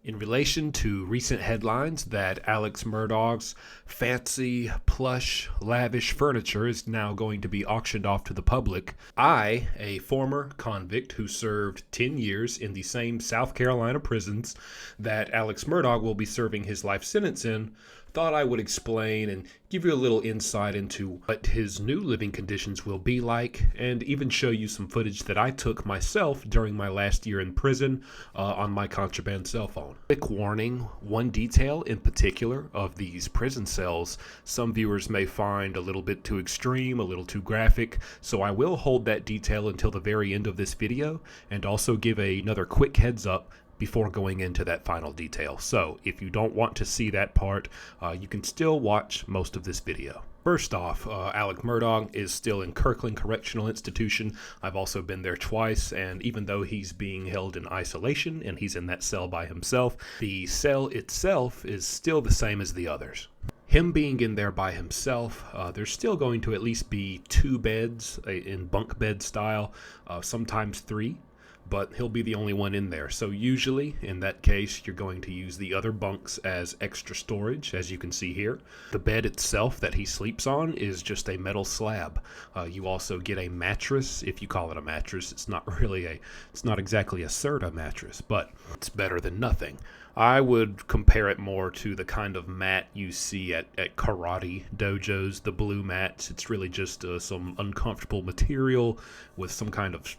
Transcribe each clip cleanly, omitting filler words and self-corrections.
In relation to recent headlines that Alex Murdaugh's fancy, plush, lavish furniture is now going to be auctioned off to the public, I, a former convict who served 10 years in the same South Carolina prisons that Alex Murdaugh will be serving his life sentence in, thought I would explain and give you a little insight into what his new living conditions will be like, and even show you some footage that I took myself during my last year in prison on my contraband cell phone. Quick warning, one detail in particular of these prison cells some viewers may find a little bit too extreme, a little too graphic, so I will hold that detail until the very end of this video, and also give another quick heads up before going into that final detail. So if you don't want to see that part, you can still watch most of this video. First off, Alex Murdaugh is still in Kirkland Correctional Institution. I've also been there twice, and even though he's being held in isolation and he's in that cell by himself, the cell itself is still the same as the others. Him being in there by himself, there's still going to at least be 2 beds in bunk bed style, sometimes 3. But he'll be the only one in there. So usually, in that case, you're going to use the other bunks as extra storage, as you can see here. The bed itself that he sleeps on is just a metal slab. You also get a mattress, if you call it a mattress. It's not exactly a Serta mattress, but it's better than nothing. I would compare it more to the kind of mat you see at karate dojos, the blue mats. It's really just some uncomfortable material with some kind of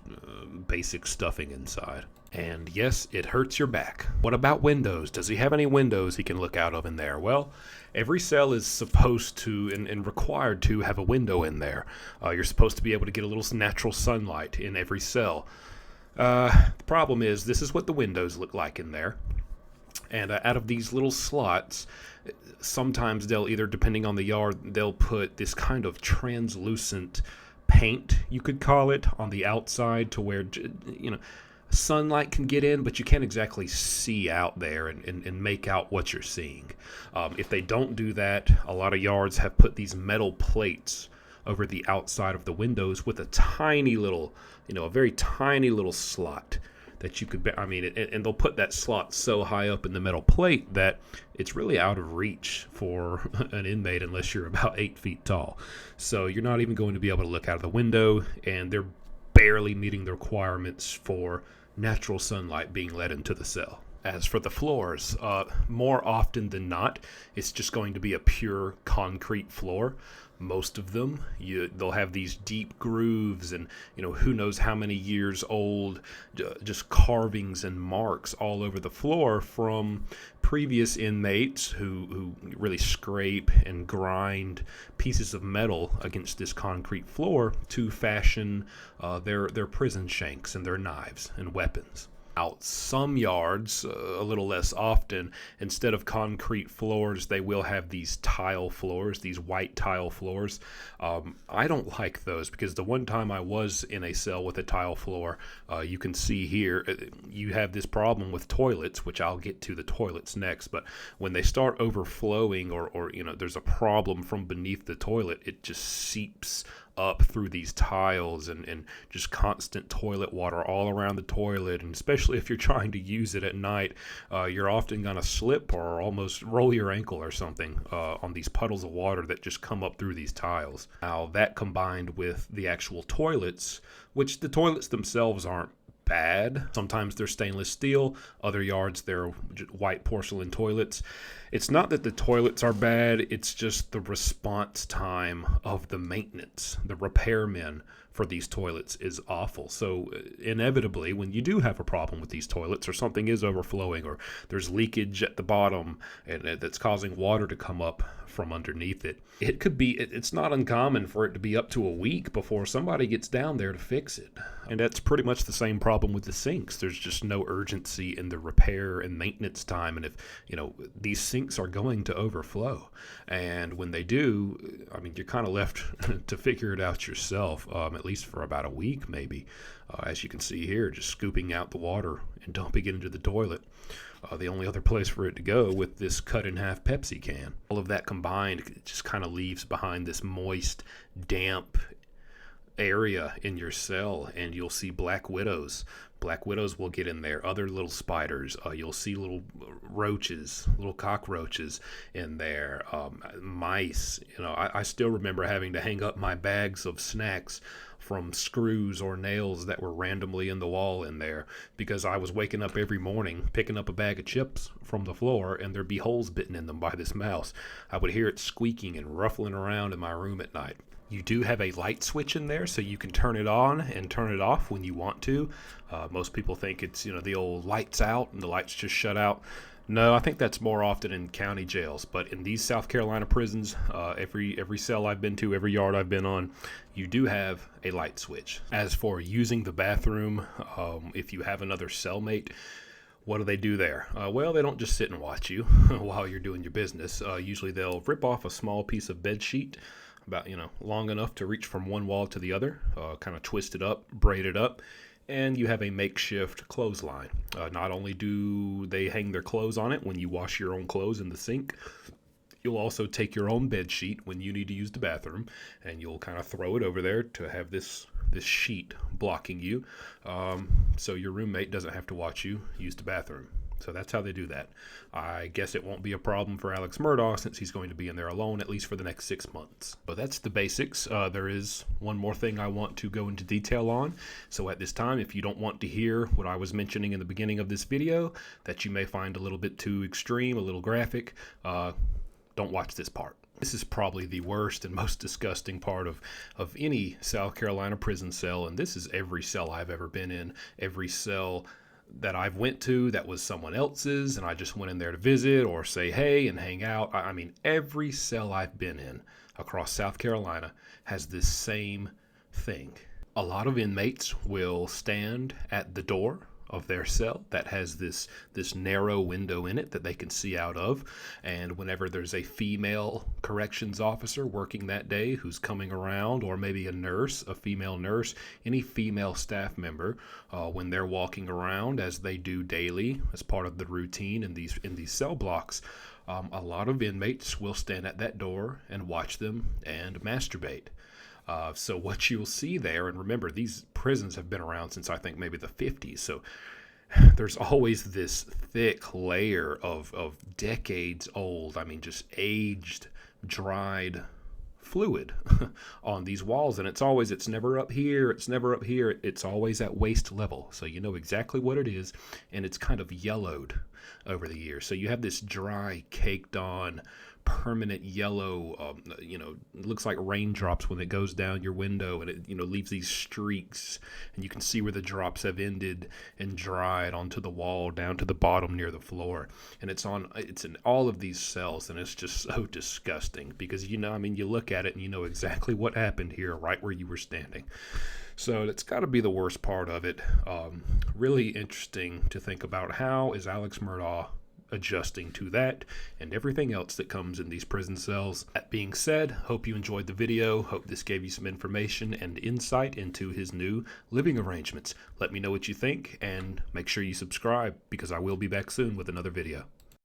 basic stuffing inside. And yes, it hurts your back. What about windows? Does he have any windows he can look out of in there? Well, every cell is supposed to and required to have a window in there. You're supposed to be able to get a little natural sunlight in every cell. The problem is, this is what the windows look like in there. And out of these little slots, sometimes they'll either, depending on the yard, they'll put this kind of translucent paint, you could call it, on the outside to where, sunlight can get in, but you can't exactly see out there and make out what you're seeing. If they don't do that, a lot of yards have put these metal plates over the outside of the windows with a tiny little, a very tiny little slot that you could, and they'll put that slot so high up in the metal plate that it's really out of reach for an inmate unless you're about 8 feet tall. So you're not even going to be able to look out of the window, and they're barely meeting the requirements for natural sunlight being let into the cell. As for the floors, more often than not, it's just going to be a pure concrete floor. Most of them, they'll have these deep grooves and, who knows how many years old, just carvings and marks all over the floor from previous inmates who really scrape and grind pieces of metal against this concrete floor to fashion their prison shanks and their knives and weapons. Out some yards, a little less often, instead of concrete floors, they will have these tile floors, these white tile floors. I don't like those because the one time I was in a cell with a tile floor, you can see here, you have this problem with toilets, which I'll get to the toilets next, but when they start overflowing or there's a problem from beneath the toilet, it just seeps up through these tiles and just constant toilet water all around the toilet. And especially if you're trying to use it at night, you're often going to slip or almost roll your ankle or something on these puddles of water that just come up through these tiles. Now that combined with the actual toilets, which the toilets themselves aren't bad. Sometimes they're stainless steel. Other yards, they're white porcelain toilets. It's not that the toilets are bad. It's just the response time of the maintenance, the repairmen for these toilets is awful. So inevitably, when you do have a problem with these toilets or something is overflowing or there's leakage at the bottom and that's causing water to come up from underneath it, it's not uncommon for it to be up to a week before somebody gets down there to fix it. And that's pretty much the same problem with the sinks. There's just no urgency in the repair and maintenance time. And if, these sinks are going to overflow. And when they do, you're kind of left to figure it out yourself, at least for about a week, maybe. As you can see here, just scooping out the water and dumping it into the toilet. The only other place for it to go with this cut-in-half Pepsi can. All of that combined, it just kind of leaves behind this moist, damp, area in your cell and you'll see black widows. Black widows will get in there, other little spiders. You'll see little roaches, little cockroaches in there, mice. I still remember having to hang up my bags of snacks from screws or nails that were randomly in the wall in there, because I was waking up every morning picking up a bag of chips from the floor and there'd be holes bitten in them by this mouse. I would hear it squeaking and ruffling around in my room at night. You do have a light switch in there, so you can turn it on and turn it off when you want to. Most people think it's, the old lights out and the lights just shut out. No, I think that's more often in county jails, but in these South Carolina prisons, every cell I've been to, every yard I've been on, you do have a light switch. As for using the bathroom, if you have another cellmate, what do they do there? Well, they don't just sit and watch you while you're doing your business. Usually they'll rip off a small piece of bed sheet, about long enough to reach from one wall to the other, kind of twist it up, braid it up, and you have a makeshift clothesline. Not only do they hang their clothes on it when you wash your own clothes in the sink, you'll also take your own bed sheet when you need to use the bathroom, and you'll kind of throw it over there to have this sheet blocking you, so your roommate doesn't have to watch you use the bathroom. So that's how they do that. I guess it won't be a problem for Alex Murdaugh since he's going to be in there alone, at least for the next 6 months. But that's the basics. There is one more thing I want to go into detail on. So at this time, if you don't want to hear what I was mentioning in the beginning of this video, that you may find a little bit too extreme, a little graphic, don't watch this part. This is probably the worst and most disgusting part of any South Carolina prison cell, and this is every cell I've ever been in, every cell that I've went to that was someone else's and I just went in there to visit or say hey and hang out. I mean, every cell I've been in across South Carolina has this same thing. A lot of inmates will stand at the door of their cell that has this narrow window in it that they can see out of, and whenever there's a female corrections officer working that day who's coming around, or maybe a nurse, a female nurse, any female staff member, when they're walking around, as they do daily as part of the routine in these cell blocks, a lot of inmates will stand at that door and watch them and masturbate. So what you'll see there, and remember, these prisons have been around since I think maybe the 50s, so there's always this thick layer of decades old, just aged, dried fluid on these walls, and it's never up here, it's always at waist level, so you know exactly what it is, and it's kind of yellowed over the years. So you have this dry, caked on, permanent yellow, it looks like raindrops when it goes down your window, and it leaves these streaks, and you can see where the drops have ended and dried onto the wall down to the bottom near the floor, and it's in all of these cells, and it's just so disgusting because you look at it and you know exactly what happened here right where you were standing. So that's got to be the worst part of it. Really interesting to think about, how is Alex Murdaugh adjusting to that and everything else that comes in these prison cells. That being said, hope you enjoyed the video. Hope this gave you some information and insight into his new living arrangements. Let me know what you think and make sure you subscribe, because I will be back soon with another video.